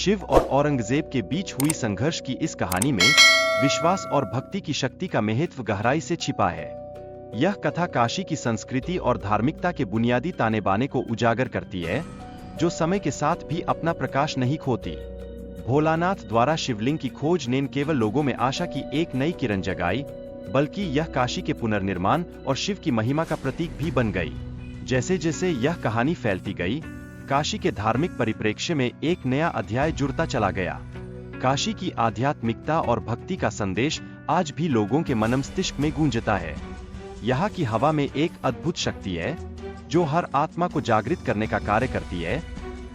शिव और औरंगजेब के बीच हुई संघर्ष की इस कहानी में विश्वास और भक्ति की शक्ति का महत्व गहराई से छिपा है। यह कथा काशी की संस्कृति और धार्मिकता के बुनियादी ताने बाने को उजागर करती है, जो समय के साथ भी अपना प्रकाश नहीं खोती। भोलानाथ द्वारा शिवलिंग की खोज ने न केवल लोगों में आशा की एक नई किरण जगाई, बल्कि यह काशी के पुनर्निर्माण और शिव की महिमा का प्रतीक भी बन गई। जैसे जैसे यह कहानी फैलती गई, काशी के धार्मिक परिप्रेक्ष्य में एक नया अध्याय जुड़ता चला गया। काशी की आध्यात्मिकता और भक्ति का संदेश आज भी लोगों के मनमस्तिष्क में गूंजता है। यहाँ की हवा में एक अद्भुत शक्ति है, जो हर आत्मा को जागृत करने का कार्य करती है,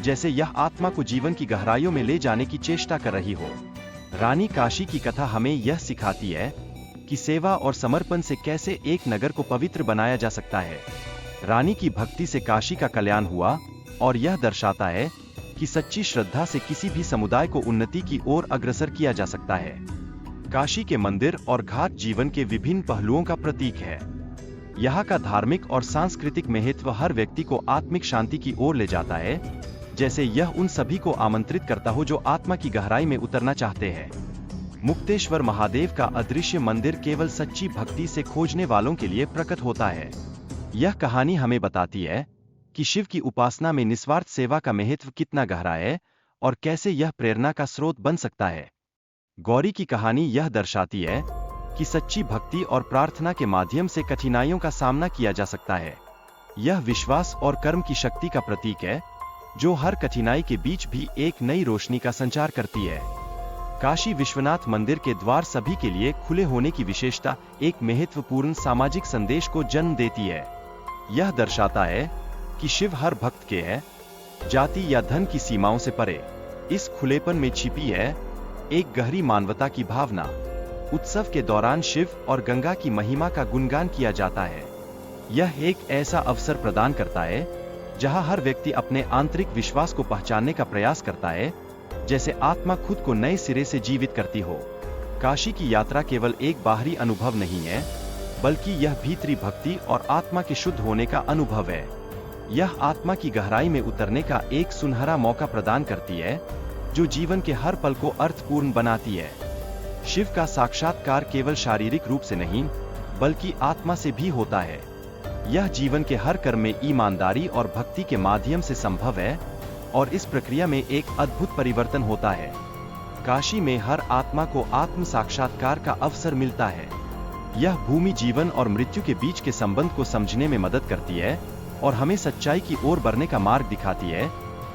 जैसे यह आत्मा को जीवन की गहराइयों में ले जाने की चेष्टा कर रही हो। रानी काशी की कथा हमें यह सिखाती है कि सेवा और समर्पण से कैसे एक नगर को पवित्र बनाया जा सकता है। रानी की भक्ति से काशी का कल्याण हुआ, और यह दर्शाता है कि सच्ची श्रद्धा से किसी भी समुदाय को उन्नति की ओर अग्रसर किया जा सकता है। काशी के मंदिर और घाट जीवन के विभिन्न पहलुओं का प्रतीक है। यहाँ का धार्मिक और सांस्कृतिक महत्व हर व्यक्ति को आत्मिक शांति की ओर ले जाता है, जैसे यह उन सभी को आमंत्रित करता हो जो आत्मा की गहराई में उतरना चाहते हैं। मुक्तेश्वर महादेव का अदृश्य मंदिर केवल सच्ची भक्ति से खोजने वालों के लिए प्रकट होता है। यह कहानी हमें बताती है कि शिव की उपासना में निस्वार्थ सेवा का महत्व कितना गहरा है और कैसे यह प्रेरणा का स्रोत बन सकता है। गौरी की कहानी यह दर्शाती है कि सच्ची भक्ति और प्रार्थना के माध्यम से कठिनाइयों का सामना किया जा सकता है। यह विश्वास और कर्म की शक्ति का प्रतीक है, जो हर कठिनाई के बीच भी एक नई रोशनी का संचार करती है। काशी विश्वनाथ मंदिर के द्वार सभी के लिए खुले होने की विशेषता एक महत्वपूर्ण सामाजिक संदेश को जन्म देती है। यह दर्शाता है कि शिव हर भक्त के है, जाति या धन की सीमाओं से परे। इस खुलेपन में छिपी है एक गहरी मानवता की भावना। उत्सव के दौरान शिव और गंगा की महिमा का गुणगान किया जाता है। यह एक ऐसा अवसर प्रदान करता है जहां हर व्यक्ति अपने आंतरिक विश्वास को पहचानने का प्रयास करता है, जैसे आत्मा खुद को नए सिरे से जीवित करती हो। काशी की यात्रा केवल एक बाहरी अनुभव नहीं है, बल्कि यह भीतरी भक्ति और आत्मा के शुद्ध होने का अनुभव है। यह आत्मा की गहराई में उतरने का एक सुनहरा मौका प्रदान करती है, जो जीवन के हर पल को अर्थपूर्ण बनाती है। शिव का साक्षात्कार केवल शारीरिक रूप से नहीं, बल्कि आत्मा से भी होता है। यह जीवन के हर कर्म में ईमानदारी और भक्ति के माध्यम से संभव है, और इस प्रक्रिया में एक अद्भुत परिवर्तन होता है। काशी में हर आत्मा को आत्म साक्षात्कार का अवसर मिलता है। यह भूमि जीवन और मृत्यु के बीच के संबंध को समझने में मदद करती है और हमें सच्चाई की ओर बढ़ने का मार्ग दिखाती है,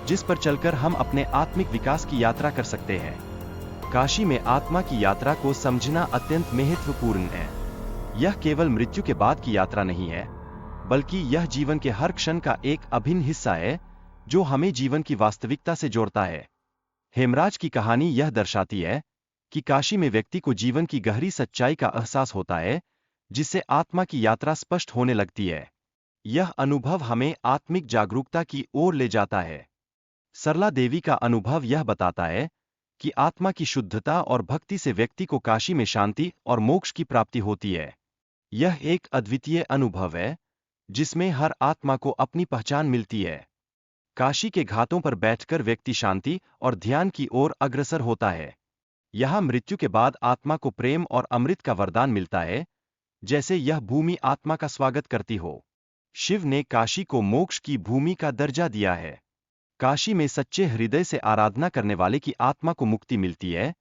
जिस पर चलकर हम अपने आत्मिक विकास की यात्रा कर सकते हैं। काशी में आत्मा की यात्रा को समझना अत्यंत महत्वपूर्ण है। यह केवल मृत्यु के बाद की यात्रा नहीं है, बल्कि यह जीवन के हर क्षण का एक अभिन्न हिस्सा है, जो हमें जीवन की वास्तविकता से जोड़ता है। हेमराज की कहानी यह दर्शाती है कि काशी में व्यक्ति को जीवन की गहरी सच्चाई का एहसास होता है, जिससे आत्मा की यात्रा स्पष्ट होने लगती है। यह अनुभव हमें आत्मिक जागरूकता की ओर ले जाता है। सरला देवी का अनुभव यह बताता है कि आत्मा की शुद्धता और भक्ति से व्यक्ति को काशी में शांति और मोक्ष की प्राप्ति होती है। यह एक अद्वितीय अनुभव है, जिसमें हर आत्मा को अपनी पहचान मिलती है। काशी के घाटों पर बैठकर व्यक्ति शांति और ध्यान की ओर अग्रसर होता है। यहाँ मृत्यु के बाद आत्मा को प्रेम और अमृत का वरदान मिलता है, जैसे यह भूमि आत्मा का स्वागत करती हो। शिव ने काशी को मोक्ष की भूमि का दर्जा दिया है। काशी में सच्चे हृदय से आराधना करने वाले की आत्मा को मुक्ति मिलती है,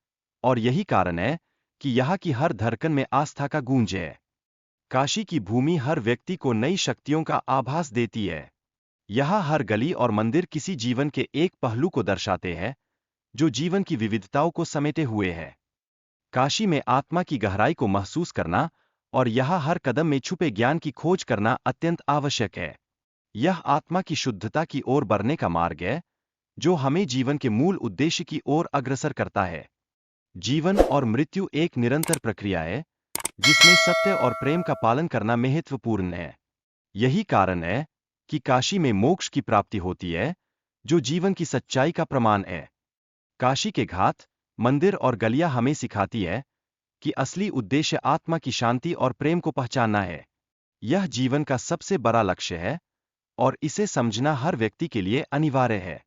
और यही कारण है कि यहाँ की हर धड़कन में आस्था का गूंज है। काशी की भूमि हर व्यक्ति को नई शक्तियों का आभास देती है। यहाँ हर गली और मंदिर किसी जीवन के एक पहलू को दर्शाते हैं, जो जीवन की विविधताओं को समेटे हुए है। काशी में आत्मा की गहराई को महसूस करना और यहाँ हर कदम में छुपे ज्ञान की खोज करना अत्यंत आवश्यक है। यह आत्मा की शुद्धता की ओर बढ़ने का मार्ग है, जो हमें जीवन के मूल उद्देश्य की ओर अग्रसर करता है। जीवन और मृत्यु एक निरंतर प्रक्रिया है, जिसमें सत्य और प्रेम का पालन करना महत्वपूर्ण है। यही कारण है कि काशी में मोक्ष की प्राप्ति होती है, जो जीवन की सच्चाई का प्रमाण है। काशी के घाट, मंदिर और गलियां हमें सिखाती है कि असली उद्देश्य आत्मा की शांति और प्रेम को पहचानना है। यह जीवन का सबसे बड़ा लक्ष्य है, और इसे समझना हर व्यक्ति के लिए अनिवार्य है।